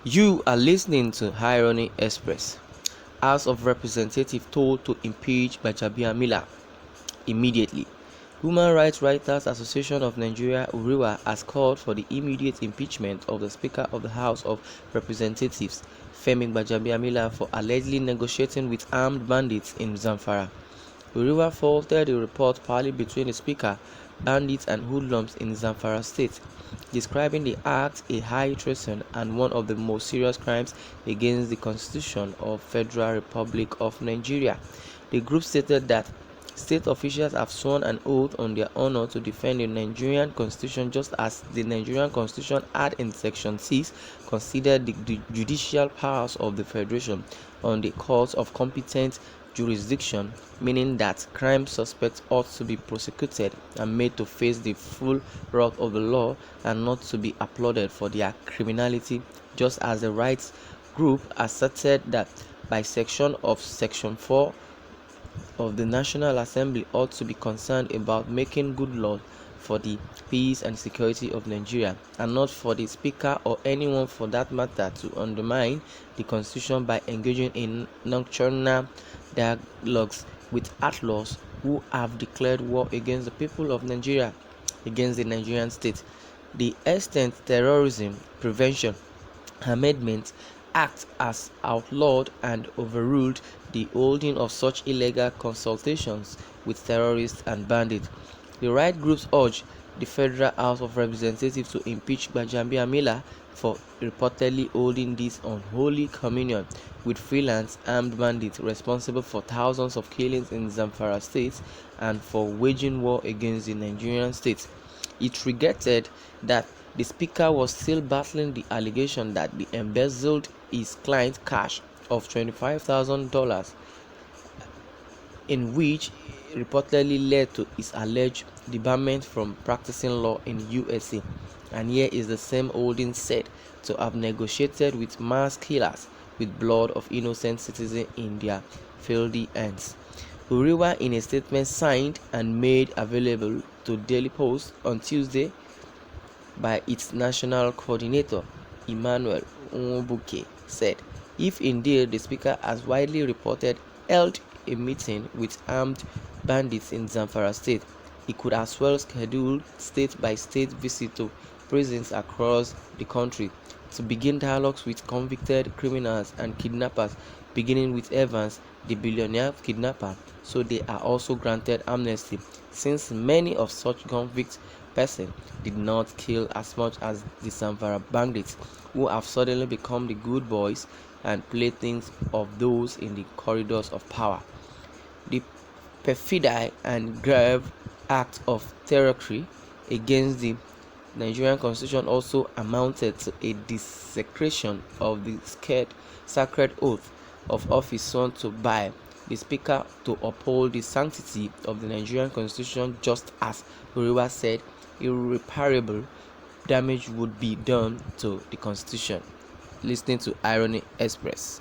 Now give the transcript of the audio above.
You are listening to Irony Express. House of Representatives told to impeach Gbajabiamila immediately. Human Rights Writers Association of Nigeria (URIWA) has called for the immediate impeachment of the Speaker of the House of Representatives, Femi Gbajabiamila, for allegedly negotiating with armed bandits in Zamfara. URIWA faulted a report partly between the Speaker, bandits and hoodlums in Zamfara State, describing the act a high treason and one of the most serious crimes against the Constitution of Federal Republic of Nigeria. The group stated that state officials have sworn an oath on their honor to defend the Nigerian Constitution, just as the Nigerian Constitution had in Section 6 considered the judicial powers of the Federation on the courts of competent jurisdiction, meaning that crime suspects ought to be prosecuted and made to face the full wrath of the law and not to be applauded for their criminality, just as the rights group asserted that by section of Section 4 of the National Assembly ought to be concerned about making good laws for the peace and security of Nigeria, and not for the Speaker or anyone for that matter to undermine the Constitution by engaging in nocturnal dialogues with outlaws who have declared war against the people of Nigeria, against the Nigerian state. The Extent Terrorism Prevention Amendment Act has outlawed and overruled the holding of such illegal consultations with terrorists and bandits. The right groups urge the Federal House of Representatives to impeach Gbajabiamila for reportedly holding this unholy communion with freelance armed bandits responsible for thousands of killings in Zamfara state and for waging war against the Nigerian state. It regretted that the Speaker was still battling the allegation that he embezzled his client's cash of $25,000, in which reportedly led to his alleged debarment from practicing law in USA. And here is the same holding said to have negotiated with mass killers with blood of innocent citizens in their filthy hands. URIWA, in a statement signed and made available to Daily Post on Tuesday by its national coordinator, Emmanuel Nwobuke, said, if indeed the Speaker has widely reported held a meeting with armed bandits in Zamfara state, he could as well schedule state-by-state visits to prisons across the country to begin dialogues with convicted criminals and kidnappers, beginning with Evans, the billionaire kidnapper, so they are also granted amnesty, since many of such convict persons did not kill as much as the Zamfara bandits, who have suddenly become the good boys and playthings of those in the corridors of power. The perfidy and grave act of terrorism against the Nigerian Constitution also amounted to a desecration of the sacred oath of office sworn to by the Speaker to uphold the sanctity of the Nigerian Constitution, just as URIWA said irreparable damage would be done to the Constitution. Listening to Irony Express.